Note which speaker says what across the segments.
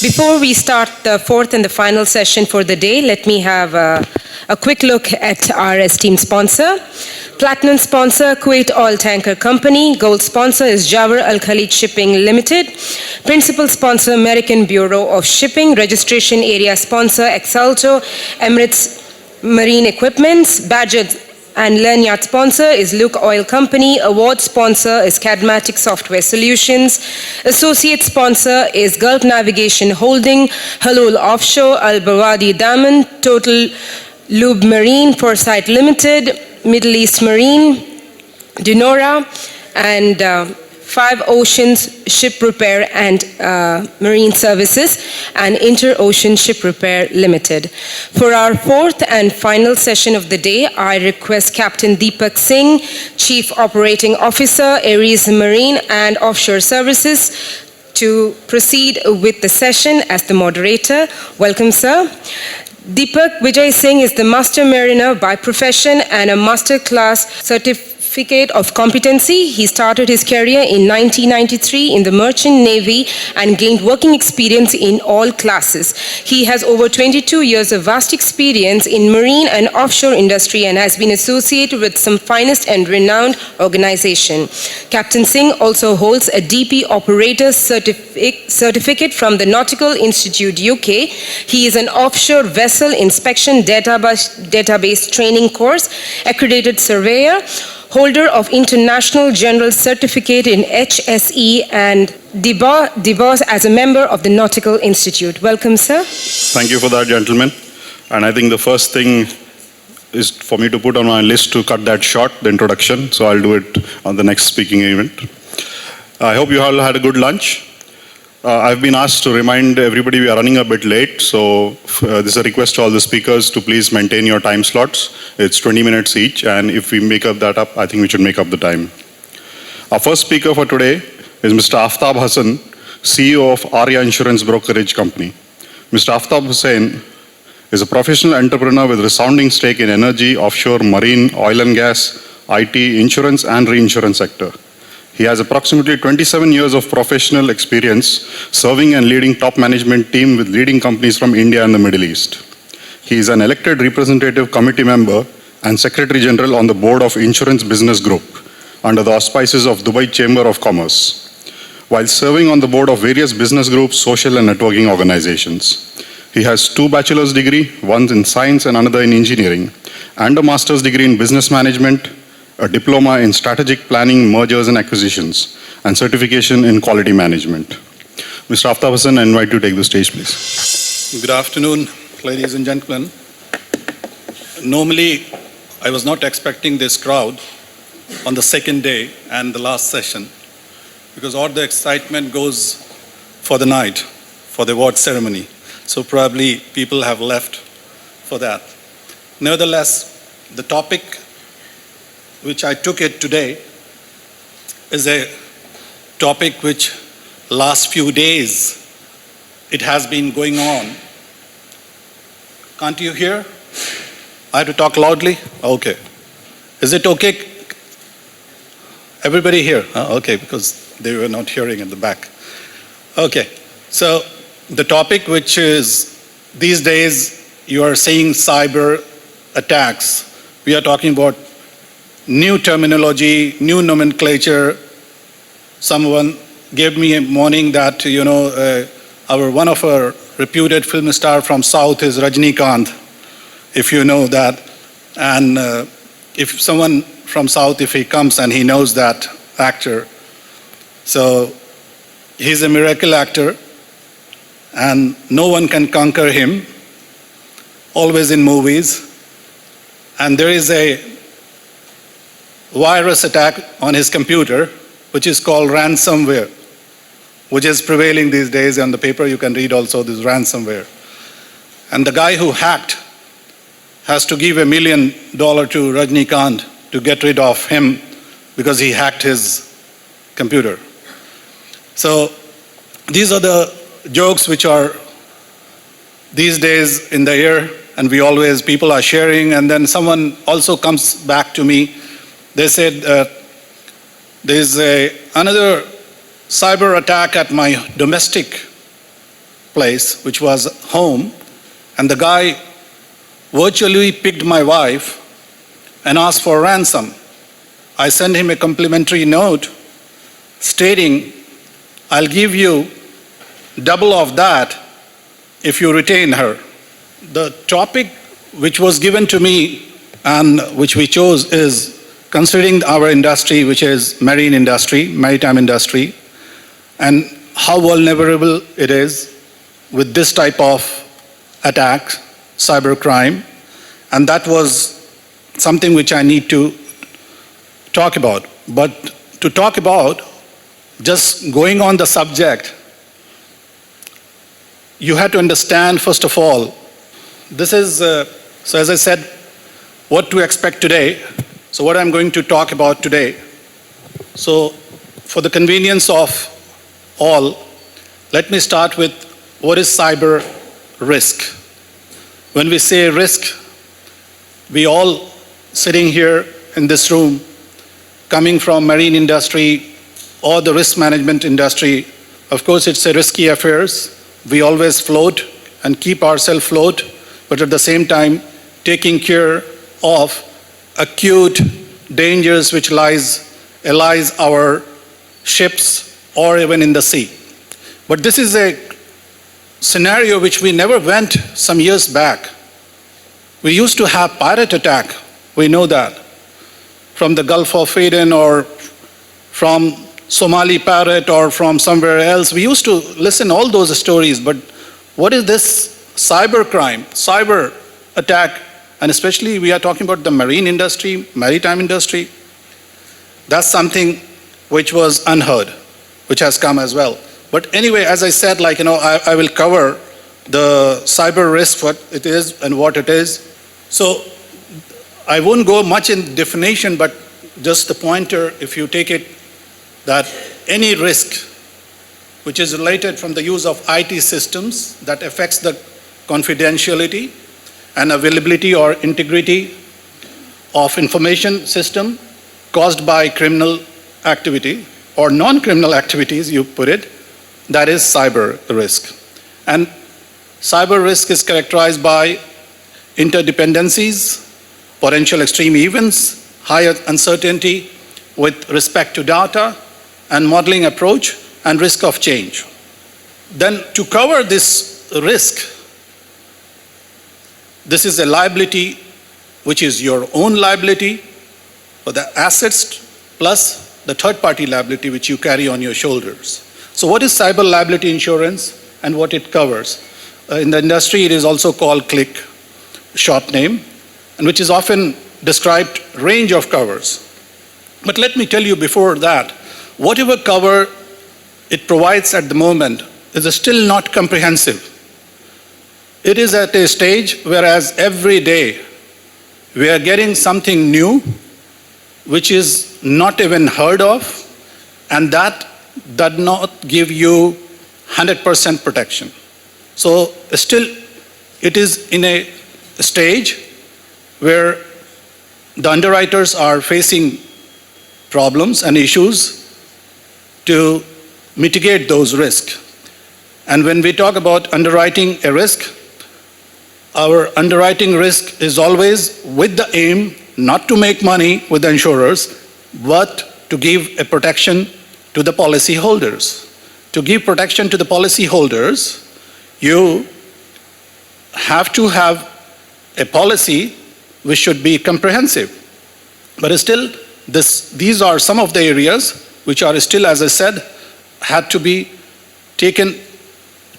Speaker 1: Before we start the fourth and the final session for the day, let me have a quick look at our esteemed sponsor. Platinum sponsor, Kuwait Oil Tanker Company. Gold sponsor is Jawar Al Khalid Shipping Limited. Principal sponsor, American Bureau of Shipping. Registration area sponsor, Exalto Emirates Marine Equipments. Badge and lanyard sponsor is Luke Oil Company. Award sponsor is Cadmatic Software Solutions. Associate sponsor is Gulf Navigation Holding, Halul Offshore, Al Bawadi Daman, Total Lube Marine, Foresight Limited, Middle East Marine, Dinora, and Five Oceans Ship Repair and Marine Services, and Inter-Ocean Ship Repair Limited. For our fourth and final session of the day, I request Captain Deepak Singh, Chief Operating Officer, Aries Marine and Offshore Services, to proceed with the session as the moderator. Welcome, sir. Deepak Vijay Singh is the Master Mariner by profession and a Master Class Certificate of Competency. He started his career in 1993 in the Merchant Navy and gained working experience in all classes. He has over 22 years of vast experience in marine and offshore industry and has been associated with some finest and renowned organization. Captain Singh also holds a DP Operator certificate from the Nautical Institute, UK. He is an offshore vessel inspection database training course, accredited surveyor, holder of International General Certificate in HSE, and DBOS as a member of the Nautical Institute. Welcome, sir.
Speaker 2: Thank you for that, gentlemen. And I think the first thing is for me to put on my list to cut that short, the introduction, so I'll do it on the next speaking event. I hope you all had a good lunch. I've been asked to remind everybody we are running a bit late, so this is a request to all the speakers to please maintain your time slots. It's 20 minutes each, and if we make up that up, I think we should make up the time. Our first speaker for today is Mr. Aftab Hasan, CEO of Arya Insurance Brokerage Co. Mr. Aftab Hasan is a professional entrepreneur with resounding stake in energy, offshore, marine, oil and gas, IT, insurance, and reinsurance sector. He has approximately 27 years of professional experience serving and leading top management team with leading companies from India and the Middle East. He is an elected representative committee member and Secretary General on the board of Insurance Business Group under the auspices of Dubai Chamber of Commerce, while serving on the board of various business groups, social and networking organizations. He has 2 bachelor's degrees, one in science and another in engineering, and a master's degree in business management, a diploma in strategic planning, mergers and acquisitions, and certification in quality management. Mr. Aftab Hasan, I invite you to take the stage, please.
Speaker 3: Good afternoon, ladies and gentlemen. Normally, I was not expecting this crowd on the second day and the last session, because all the excitement goes for the night, for the award ceremony. So probably people have left for that. Nevertheless, the topic which I took it today is a topic which last few days it has been going on. Can't you hear? I have to talk loudly? Okay. Is it okay? Everybody here? Okay, because they were not hearing in the back. Okay, so the topic which is these days you are seeing cyber attacks. We are talking about new terminology, new nomenclature. Someone gave me a warning that, one of our reputed film star from South is Rajnikant, if you know that. And if someone from South, if he comes and he knows that actor, so he's a miracle actor and no one can conquer him, always in movies. And there is a virus attack on his computer, which is called ransomware, which is prevailing these days. On the paper you can read also this ransomware. And the guy who hacked has to give $1 million to Rajnikant to get rid of him because he hacked his computer. So these are the jokes which are these days in the air, and people are sharing. And then someone also comes back to me. They said there's another cyber attack at my domestic place, which was home, and the guy virtually picked my wife and asked for ransom. I sent him a complimentary note stating, I'll give you double of that if you retain her. The topic which was given to me and which we chose is considering our industry, which is marine industry, maritime industry, and how vulnerable it is with this type of attack, cybercrime, and that was something which I need to talk about. But to talk about, just going on the subject, you have to understand, first of all, this is, so as I said, what to expect today. So what I'm going to talk about today. So for the convenience of all, let me start with what is cyber risk. When we say risk, we all sitting here in this room, coming from marine industry or the risk management industry, of course it's a risky affairs. We always float and keep ourselves afloat, but at the same time taking care of acute dangers which lies our ships or even in the sea. But this is a scenario which we never went some years back. We used to have pirate attack, we know that, from the Gulf of Aden or from Somali pirate or from somewhere else. We used to listen all those stories, but what is this cyber crime, cyber attack, and especially we are talking about the marine industry, maritime industry. That's something which was unheard, which has come as well. But anyway, as I said, I will cover the cyber risk, what it is and what it is. So I won't go much in definition, but just the pointer, if you take it, that any risk which is related from the use of IT systems that affects the confidentiality and availability or integrity of information system caused by criminal activity or non-criminal activities, you put it, that is cyber risk. And cyber risk is characterized by interdependencies, potential extreme events, higher uncertainty with respect to data and modeling approach, and risk of change. Then to cover this risk, this is a liability which is your own liability for the assets plus the third-party liability which you carry on your shoulders. So what is cyber liability insurance and what it covers? In the industry, it is also called CLIC, short name, and which is often described range of covers. But let me tell you before that, whatever cover it provides at the moment is still not comprehensive. It is at a stage whereas every day we are getting something new which is not even heard of, and that does not give you 100% protection. So still it is in a stage where the underwriters are facing problems and issues to mitigate those risks. And when we talk about underwriting a risk, our underwriting risk is always with the aim not to make money with the insurers, but to give a protection to the policyholders. To give protection to the policyholders, you have to have a policy which should be comprehensive. But still, these are some of the areas which are still, as I said, had to be taken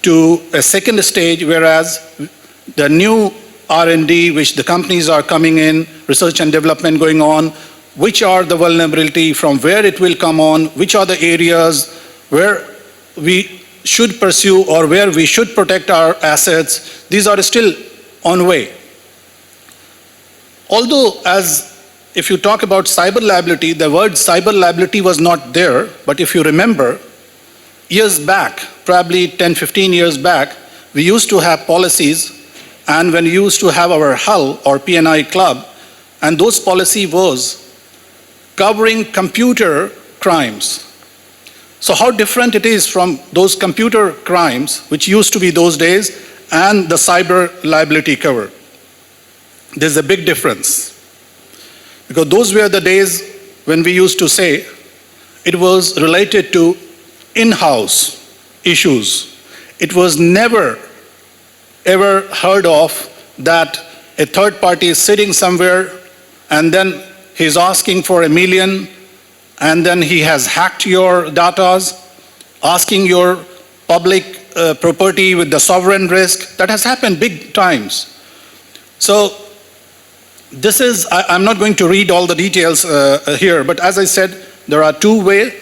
Speaker 3: to a second stage, whereas the new R&D which the companies are coming in, research and development going on, which are the vulnerability, from where it will come on, which are the areas where we should pursue or where we should protect our assets, these are still on way. Although, if you talk about cyber liability, the word cyber liability was not there, but if you remember, years back, probably 10, 15 years back, we used to have policies, and when we used to have our HUL or P&I club, and those policy was covering computer crimes. So how different it is from those computer crimes, which used to be those days, and the cyber liability cover. There's a big difference. Because those were the days when we used to say it was related to in-house issues. It was never, ever heard of that a third party is sitting somewhere and then he's asking for $1 million, and then he has hacked your data, asking your public property with the sovereign risk. That has happened big times. So this is, I'm not going to read all the details here, but as I said, there are two ways,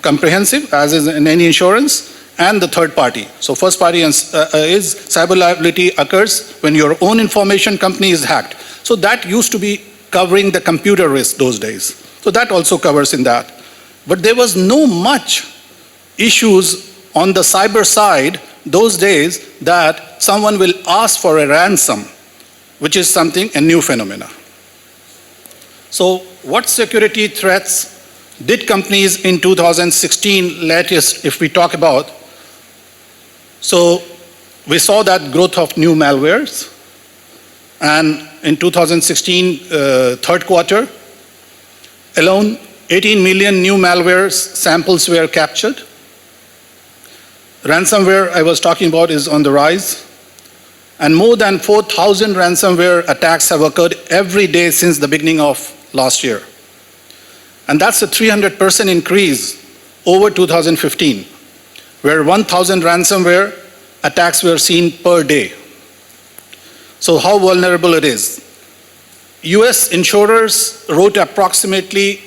Speaker 3: comprehensive, as is in any insurance, and the third party. So first party is cyber liability occurs when your own information company is hacked. So that used to be covering the computer risk those days. So that also covers in that. But there was no much issues on the cyber side those days that someone will ask for a ransom, which is something, a new phenomena. So what security threats did companies in 2016 latest, if we talk about? So we saw that growth of new malwares, and in 2016 third quarter alone, 18 million new malware samples were captured. Ransomware I was talking about is on the rise, and more than 4,000 ransomware attacks have occurred every day since the beginning of last year. And that's a 300% increase over 2015, where 1,000 ransomware attacks were seen per day. So how vulnerable it is. US insurers wrote approximately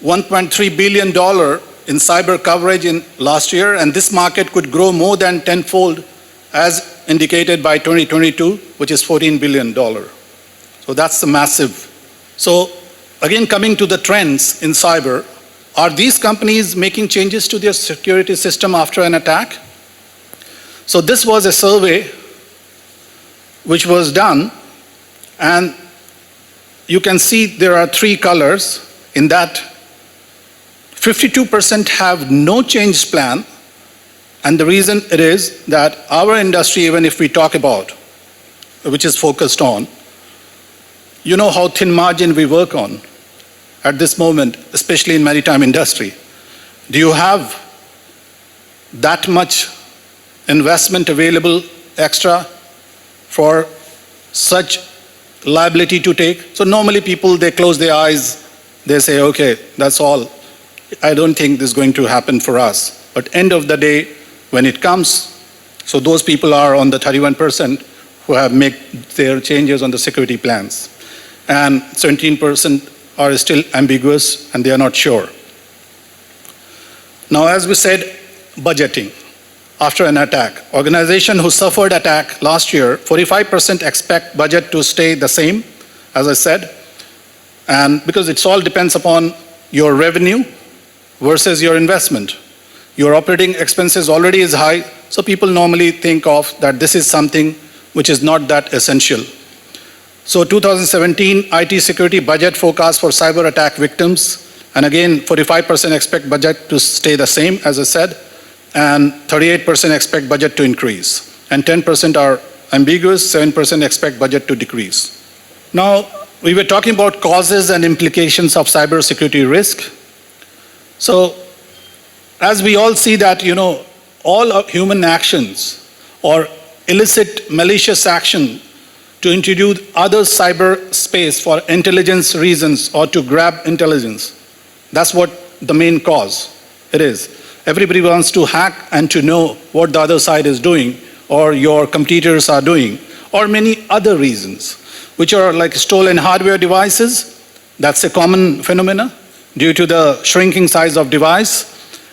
Speaker 3: $1.3 billion in cyber coverage in last year, and this market could grow more than tenfold as indicated by 2022, which is $14 billion. So that's the massive. So again, coming to the trends in cyber, are these companies making changes to their security system after an attack? So this was a survey which was done, and you can see there are three colors in that. 52% have no change plan, and the reason it is that our industry, even if we talk about, which is focused on, you know how thin margin we work on at this moment, especially in maritime industry. Do you have that much investment available extra for such liability to take? So normally people, they close their eyes, they say, okay, that's all. I don't think this is going to happen for us. But end of the day, when it comes, so those people are on the 31% who have made their changes on the security plans. And 17% are still ambiguous and they are not sure. Now, as we said, budgeting after an attack. Organization who suffered attack last year, 45% expect budget to stay the same, as I said. And because it all depends upon your revenue versus your investment. Your operating expenses already is high, so people normally think of that this is something which is not that essential. So 2017 IT security budget forecast for cyber attack victims, and again 45% expect budget to stay the same, as I said, and 38% expect budget to increase, and 10% are ambiguous, 7% expect budget to decrease. Now, we were talking about causes and implications of cybersecurity risk. So, as we all see that, you know, all of human actions or illicit malicious action to introduce other cyberspace for intelligence reasons or to grab intelligence, that's what the main cause it is. Everybody wants to hack and to know what the other side is doing or your competitors are doing, or many other reasons, which are like stolen hardware devices. That's a common phenomena due to the shrinking size of device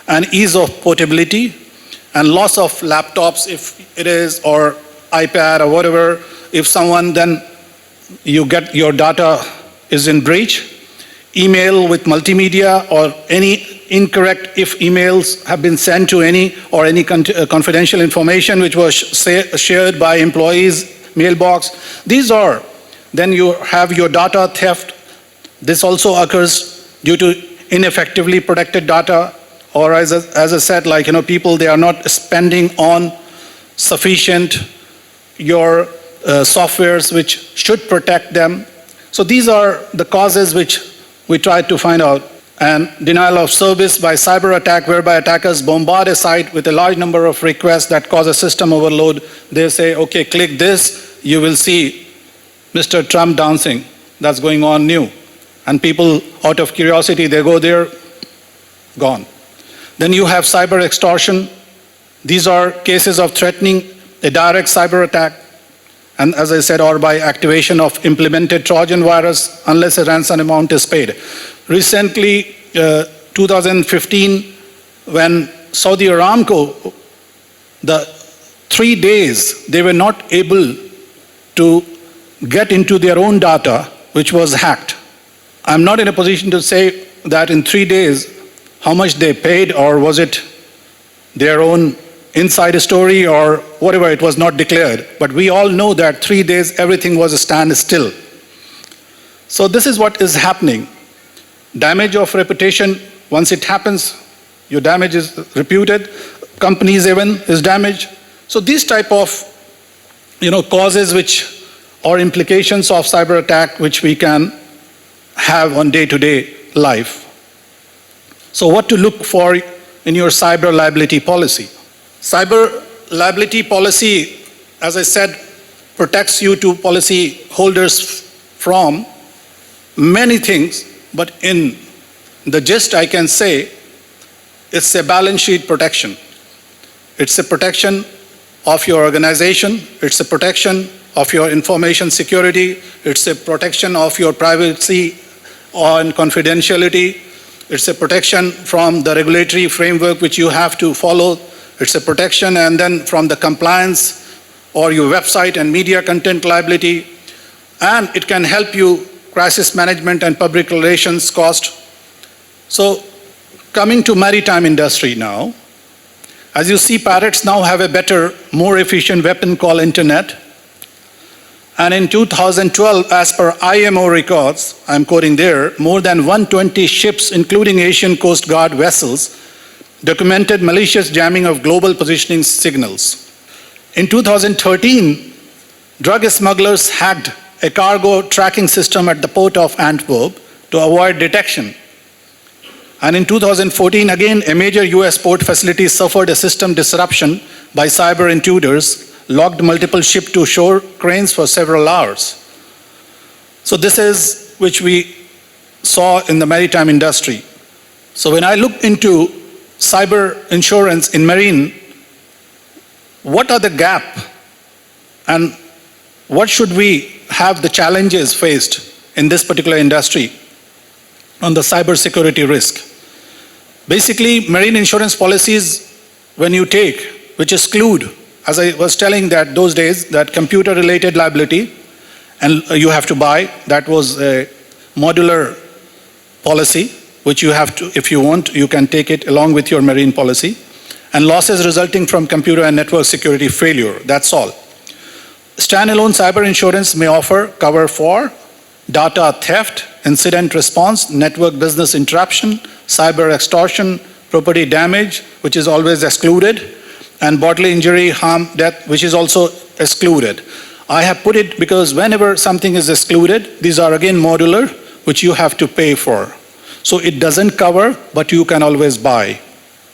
Speaker 3: and ease of portability and loss of laptops if it is, or iPad or whatever. If someone then you get your data is in breach, email with multimedia or any incorrect if emails have been sent to any or any confidential information which was shared by employees mailbox. These are, then you have your data theft. This also occurs due to ineffectively protected data or as I said, like, people, they are not spending on sufficient your softwares which should protect them. So these are the causes which we tried to find out. And denial of service by cyber attack, whereby attackers bombard a site with a large number of requests that cause a system overload. They say, okay, click this, you will see Mr. Trump dancing. That's going on new. And people, out of curiosity, they go there, gone. Then you have cyber extortion. These are cases of threatening a direct cyber attack. And as I said, or by activation of implemented Trojan virus, unless a ransom amount is paid. Recently, 2015, when Saudi Aramco, the 3 days, they were not able to get into their own data, which was hacked. I'm not in a position to say that in 3 days, how much they paid, or was it their own inside story, or whatever, it was not declared. But we all know that 3 days, everything was a standstill. So this is what is happening. Damage of reputation, once it happens, your damage is reputed, companies even is damaged. So these type of causes which or implications of cyber attack which we can have on day-to-day life. So what to look for in your cyber liability policy? Cyber liability policy, as I said, protects you to policy holders from many things, but in the gist I can say it's a balance sheet protection. It's a protection of your organization, it's a protection of your information security, it's a protection of your privacy and confidentiality, it's a protection from the regulatory framework which you have to follow, it's a protection and then from the compliance or your website and media content liability, and it can help you crisis management and public relations cost. So coming to maritime industry now, as you see, pirates now have a better, more efficient weapon called internet. And in 2012, as per IMO records, I'm quoting there, more than 120 ships, including Asian Coast Guard vessels, documented malicious jamming of global positioning signals. In 2013, drug smugglers hacked a cargo tracking system at the port of Antwerp to avoid detection. And in 2014, again, a major US port facility suffered a system disruption by cyber intruders, locked multiple ship-to-shore cranes for several hours. So this is which we saw in the maritime industry. So when I look into cyber insurance in marine, what are the gap and what should we have the challenges faced in this particular industry on the cyber security risk? Basically, marine insurance policies, when you take, which exclude, as I was telling that those days, that computer-related liability, and you have to buy, that was a modular policy, which you have to, if you want, you can take it along with your marine policy, and losses resulting from computer and network security failure, that's all. Standalone cyber insurance may offer cover for data theft, incident response, network business interruption, cyber extortion, property damage, which is always excluded, and bodily injury, harm, death, which is also excluded. I have put it because whenever something is excluded, these are again modular, which you have to pay for. So it doesn't cover, but you can always buy.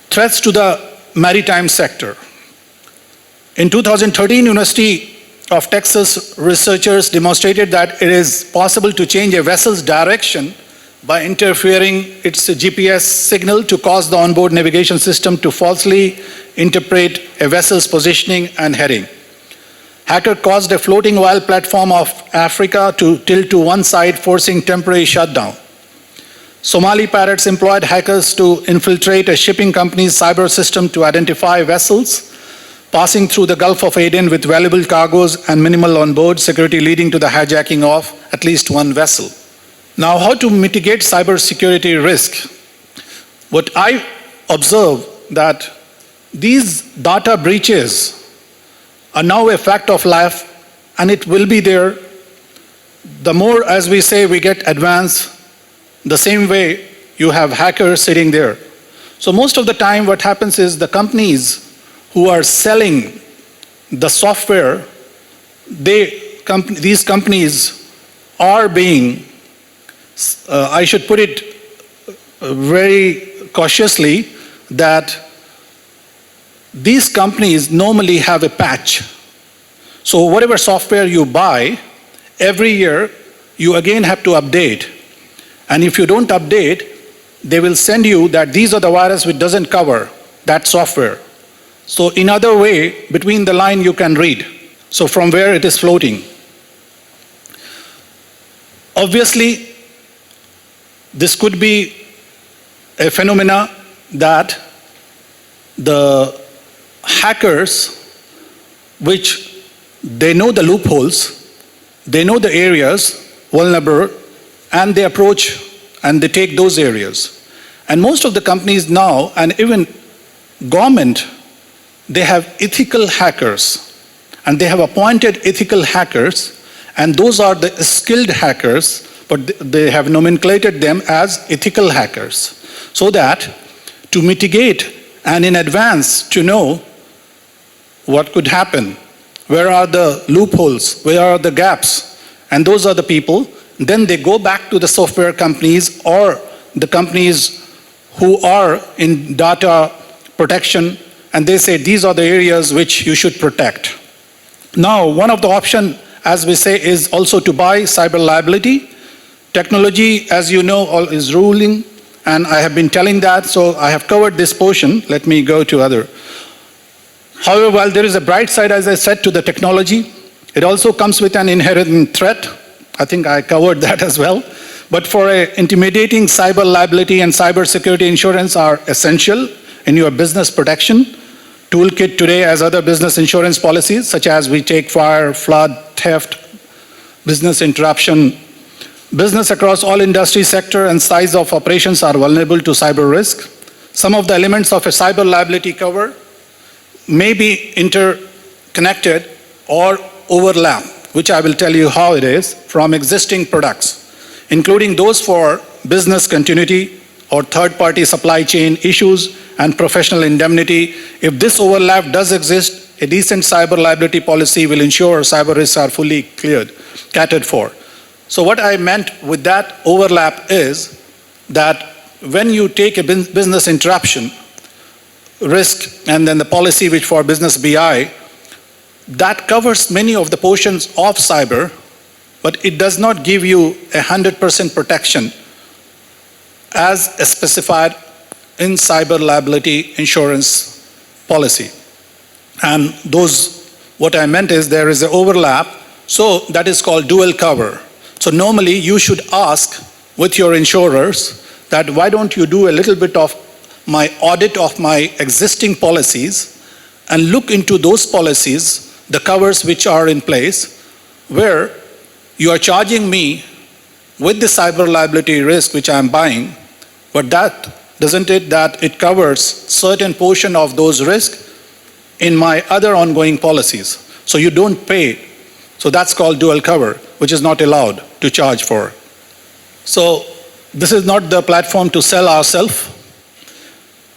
Speaker 3: Threats to the maritime sector. In 2013, University of Texas researchers demonstrated that it is possible to change a vessel's direction by interfering its GPS signal to cause the onboard navigation system to falsely interpret a vessel's positioning and heading. Hacker caused a floating oil platform off Africa to tilt to one side, forcing temporary shutdown. Somali pirates employed hackers to infiltrate a shipping company's cyber system to identify vessels passing through the Gulf of Aden with valuable cargoes and minimal onboard security, leading to the hijacking of at least one vessel. Now, how to mitigate cybersecurity risk? What I observe that these data breaches are now a fact of life, and it will be there. The more, as we say, we get advanced, the same way you have hackers sitting there. So most of the time what happens is the companies who are selling the software, these companies are being, I should put it very cautiously, that these companies normally have a patch. So whatever software you buy, every year you again have to update. And if you don't update, they will send you that these are the virus which doesn't cover that software. So in other way, between the line you can read. So from where it is floating. Obviously, this could be a phenomena that the hackers, which they know the loopholes, they know the areas vulnerable, and they approach and they take those areas. And most of the companies now, and even government, they have ethical hackers, and they have appointed ethical hackers, and those are the skilled hackers, but they have nomenclated them as ethical hackers, so that to mitigate and in advance to know what could happen, where are the loopholes, where are the gaps, and those are the people. Then they go back to the software companies or the companies who are in data protection, and they say these are the areas which you should protect. Now, one of the options, as we say, is also to buy cyber liability. Technology, as you know, is ruling, and I have been telling that, so I have covered this portion. Let me go to other. However, while there is a bright side, as I said, to the technology, it also comes with an inherent threat. I think I covered that as well. But for intimidating, cyber liability and cyber security insurance are essential in your business protection toolkit today, as other business insurance policies, such as we take fire, flood, theft, business interruption. Business across all industry sector and size of operations are vulnerable to cyber risk. Some of the elements of a cyber liability cover may be interconnected or overlap, which I will tell you how it is, from existing products, including those for business continuity or third-party supply chain issues and professional indemnity. If this overlap does exist, a decent cyber liability policy will ensure cyber risks are fully catered for. So what I meant with that overlap is that when you take a business interruption risk and then the policy which for business BI, that covers many of the portions of cyber, but it does not give you 100% protection as specified in cyber liability insurance policy. And those, what I meant is there is an overlap, so that is called dual cover. So normally you should ask with your insurers that why don't you do a little bit of my audit of my existing policies and look into those policies, the covers which are in place, where you are charging me with the cyber liability risk which I am buying, but that doesn't it that it covers certain portion of those risks in my other ongoing policies. So you don't pay. So that's called dual cover, which is not allowed to charge for. So this is not the platform to sell ourselves.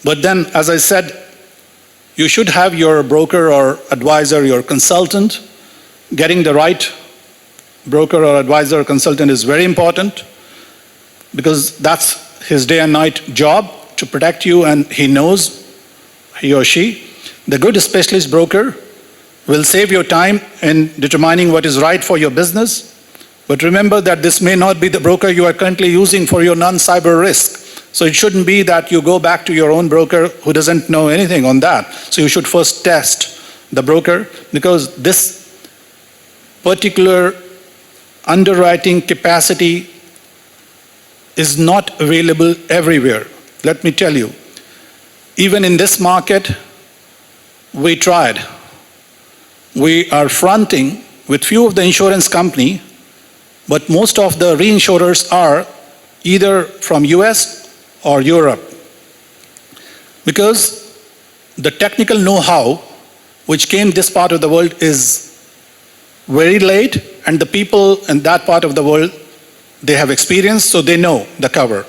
Speaker 3: But then, as I said, you should have your broker or advisor, your consultant. Getting the right broker or advisor or consultant is very important, because that's his day and night job to protect you, and he knows, he or she. The good specialist broker will save your time in determining what is right for your business. But remember that this may not be the broker you are currently using for your non-cyber risk. So it shouldn't be that you go back to your own broker who doesn't know anything on that. So you should first test the broker, because this particular underwriting capacity is not available everywhere. Let me tell you, even in this market, we tried. We are fronting with few of the insurance company, but most of the reinsurers are either from US or Europe, because the technical know-how which came this part of the world is very late, and the people in that part of the world, they have experience, so they know the cover.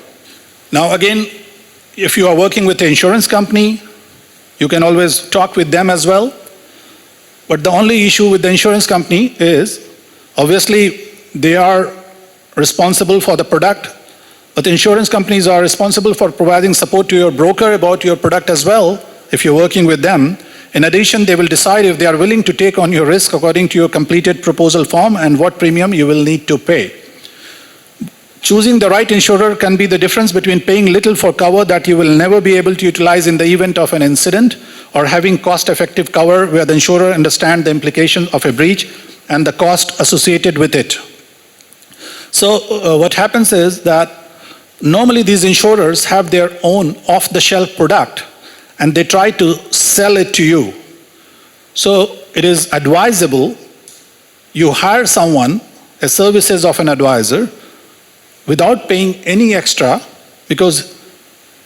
Speaker 3: Now again, If you are working with an insurance company, you can always talk with them as well. But the only issue with the insurance company is, obviously, they are responsible for the product, but the insurance companies are responsible for providing support to your broker about your product as well, if you're working with them. In addition, they will decide if they are willing to take on your risk according to your completed proposal form and what premium you will need to pay. Choosing the right insurer can be the difference between paying little for cover that you will never be able to utilize in the event of an incident, or having cost-effective cover where the insurer understands the implications of a breach and the cost associated with it. So what happens is that normally these insurers have their own off-the-shelf product and they try to sell it to you. So it is advisable you hire someone, a services of an advisor, without paying any extra, because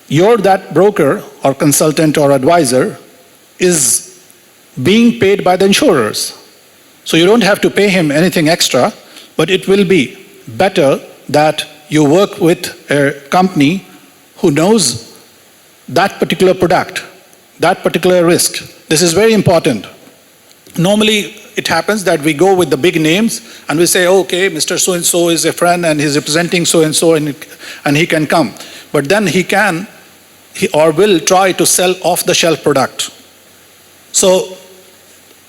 Speaker 3: you're that broker or consultant or advisor is being paid by the insurers. So you don't have to pay him anything extra, but it will be better that you work with a company who knows that particular product, that particular risk. This is very important. Normally, it happens that we go with the big names and we say, okay, Mr. So-and-so is a friend and he's representing so-and-so and he can come. But then he or will try to sell off-the-shelf product. So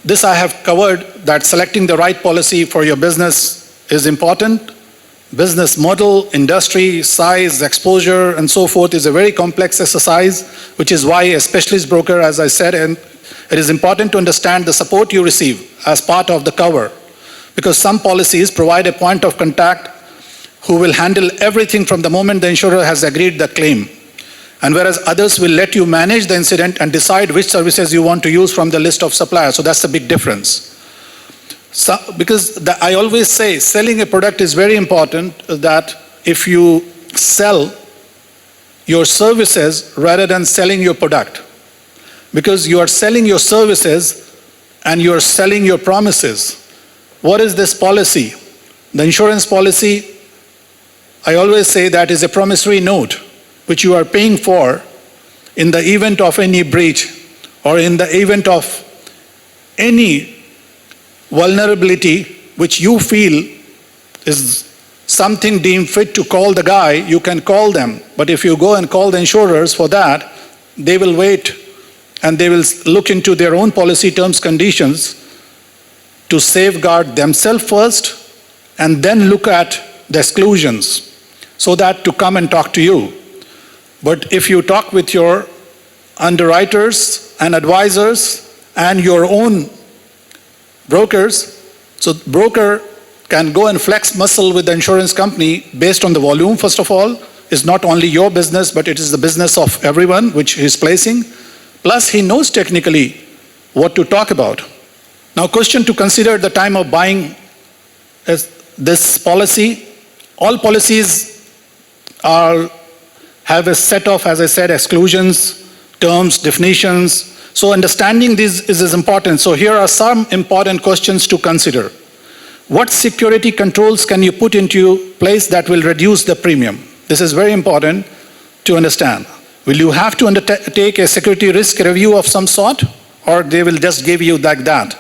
Speaker 3: this I have covered, that selecting the right policy for your business is important. Business model, industry, size, exposure, and so forth is a very complex exercise, which is why a specialist broker, as I said, and it is important to understand the support you receive as part of the cover, because some policies provide a point of contact who will handle everything from the moment the insurer has agreed the claim, and whereas others will let you manage the incident and decide which services you want to use from the list of suppliers. So that's the big difference. So, because I always say selling a product is very important, that if you sell your services rather than selling your product, because you are selling your services and you are selling your promises. What is this policy? The insurance policy, I always say that is a promissory note which you are paying for in the event of any breach or in the event of any vulnerability which you feel is something deemed fit to call the guy, you can call them. But if you go and call the insurers for that, they will wait and they will look into their own policy terms, conditions to safeguard themselves first and then look at the exclusions so that to come and talk to you. But if you talk with your underwriters and advisors and your own brokers, so broker can go and flex muscle with the insurance company based on the volume, first of all. It's not only your business, but it is the business of everyone which he's placing. Plus, he knows technically what to talk about. Now, question to consider at the time of buying is this policy. All policies have a set of, as I said, exclusions, terms, definitions. So understanding this is important. So here are some important questions to consider. What security controls can you put into place that will reduce the premium? This is very important to understand. Will you have to undertake a security risk review of some sort, or they will just give you like that?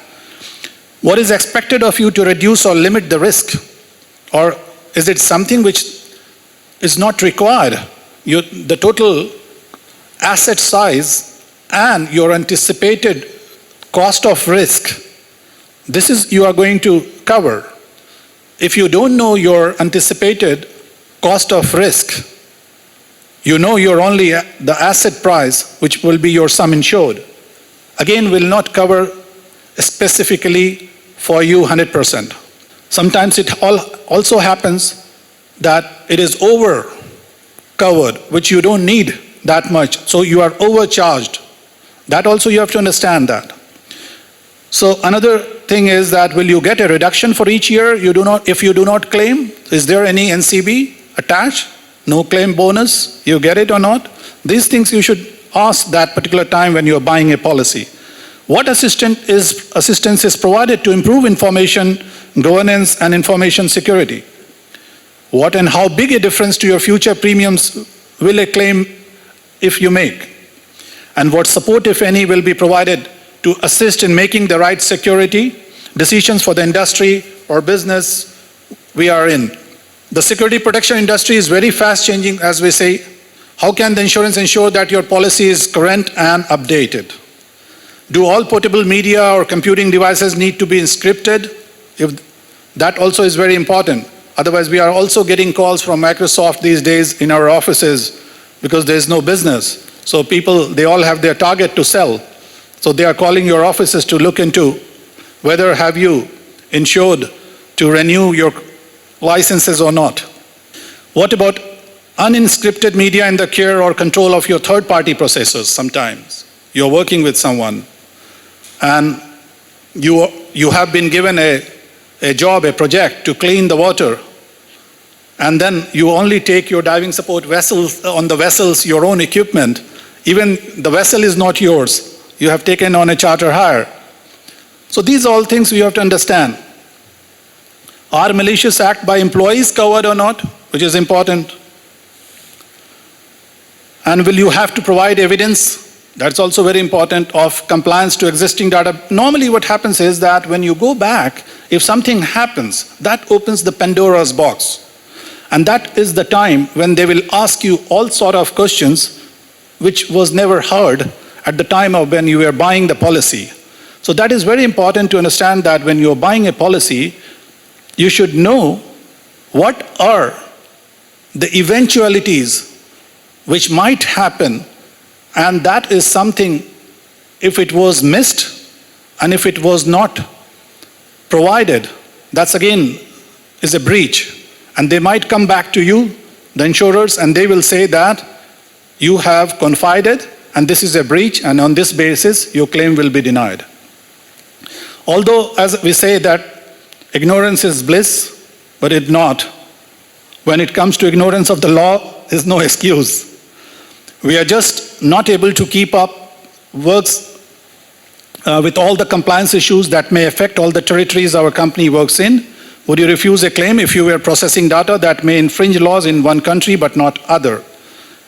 Speaker 3: What is expected of you to reduce or limit the risk? Or is it something which is not required? The total asset size and your anticipated cost of risk, this is you are going to cover. If you don't know your anticipated cost of risk, you know you're only the asset price, which will be your sum insured, again will not cover specifically for you 100%. Sometimes it also happens that it is over covered, which you don't need that much, so you are overcharged. That also you have to understand that. So another thing is that will you get a reduction for each year if you do not claim? Is there any NCB attached? No claim bonus, you get it or not? These things you should ask that particular time when you are buying a policy. What assistance is provided to improve information governance and information security? What and how big a difference to your future premiums will a claim if you make? And what support, if any, will be provided to assist in making the right security decisions for the industry or business we are in? The security protection industry is very fast changing, as we say. How can the insurance ensure that your policy is current and updated? Do all portable media or computing devices need to be encrypted? That also is very important. Otherwise, we are also getting calls from Microsoft these days in our offices because there is no business. So people, they all have their target to sell. So they are calling your offices to look into whether have you insured to renew your licenses or not. What about unencrypted media in the care or control of your third-party processors? Sometimes you're working with someone and you have been given a job, a project to clean the water, and then you only take your diving support vessels, on the vessels, your own equipment. Even the vessel is not yours. You have taken on a charter hire. So these are all things we have to understand. Are malicious acts by employees covered or not, which is important? And will you have to provide evidence? That's also very important, of compliance to existing data. Normally what happens is that when you go back, if something happens, that opens the Pandora's box. And that is the time when they will ask you all sort of questions which was never heard at the time of when you were buying the policy. So that is very important to understand, that when you're buying a policy, you should know what are the eventualities which might happen, and that is something, if it was missed and if it was not provided, that's again is a breach. And they might come back to you, the insurers, and they will say that you have confided and this is a breach, and on this basis your claim will be denied. Although, as we say that ignorance is bliss, but it not. When it comes to ignorance of the law, there's no excuse. We are just not able to keep up works with all the compliance issues that may affect all the territories our company works in. Would you refuse a claim if you were processing data that may infringe laws in one country but not other?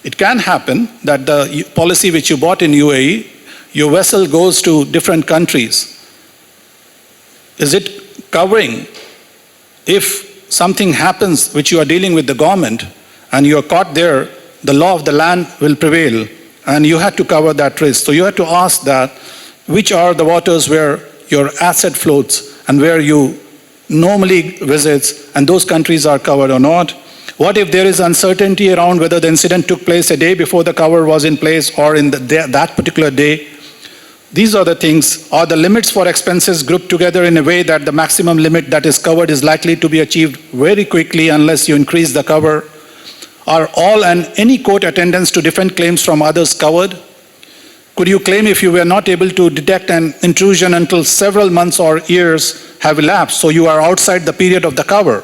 Speaker 3: It can happen that the policy which you bought in UAE, your vessel goes to different countries. Is it covering if something happens which you are dealing with the government and you are caught there, the law of the land will prevail and you have to cover that risk. So you have to ask that which are the waters where your asset floats and where you normally visits, and those countries are covered or not. What if there is uncertainty around whether the incident took place a day before the cover was in place or in that particular day? These are the things. Are the limits for expenses grouped together in a way that the maximum limit that is covered is likely to be achieved very quickly unless you increase the cover? Are all and any court attendance to different claims from others covered? Could you claim if you were not able to detect an intrusion until several months or years have elapsed, so you are outside the period of the cover?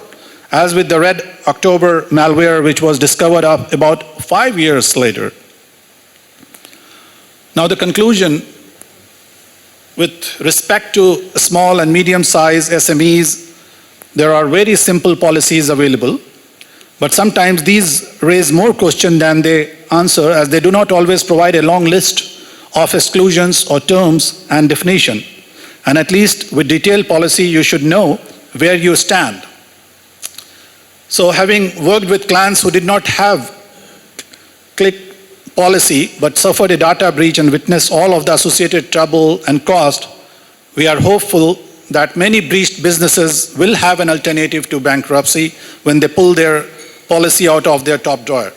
Speaker 3: As with the Red October malware, which was discovered about 5 years later. Now the conclusion, with respect to small and medium-sized SMEs, there are very simple policies available, but sometimes these raise more questions than they answer, as they do not always provide a long list of exclusions or terms and definition. And at least with detailed policy, you should know where you stand. So having worked with clients who did not have click policy but suffered a data breach and witnessed all of the associated trouble and cost, we are hopeful that many breached businesses will have an alternative to bankruptcy when they pull their policy out of their top drawer.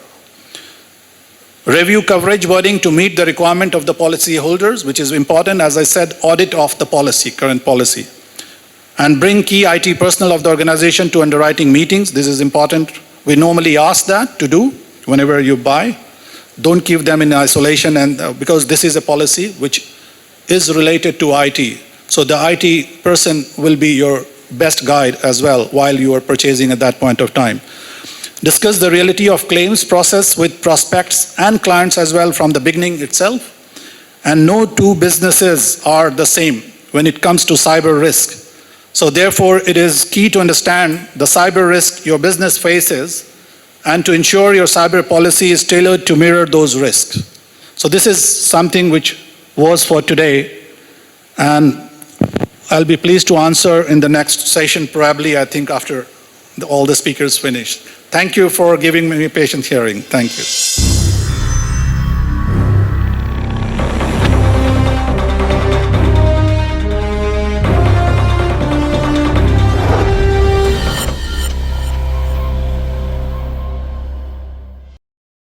Speaker 3: Review coverage wording to meet the requirement of the policy holders, which is important. As I said, audit of the policy, current policy. And bring key IT personnel of the organization to underwriting meetings. This is important. We normally ask that to do whenever you buy. Don't keep them in isolation, and because this is a policy which is related to IT. So the IT person will be your best guide as well while you are purchasing at that point of time. Discuss the reality of claims process with prospects and clients as well from the beginning itself. And no two businesses are the same when it comes to cyber risk. So therefore, it is key to understand the cyber risk your business faces and to ensure your cyber policy is tailored to mirror those risks. So this is something which was for today, and I'll be pleased to answer in the next session, probably, I think, after all the speakers finish. Thank you for giving me a patient hearing. Thank you.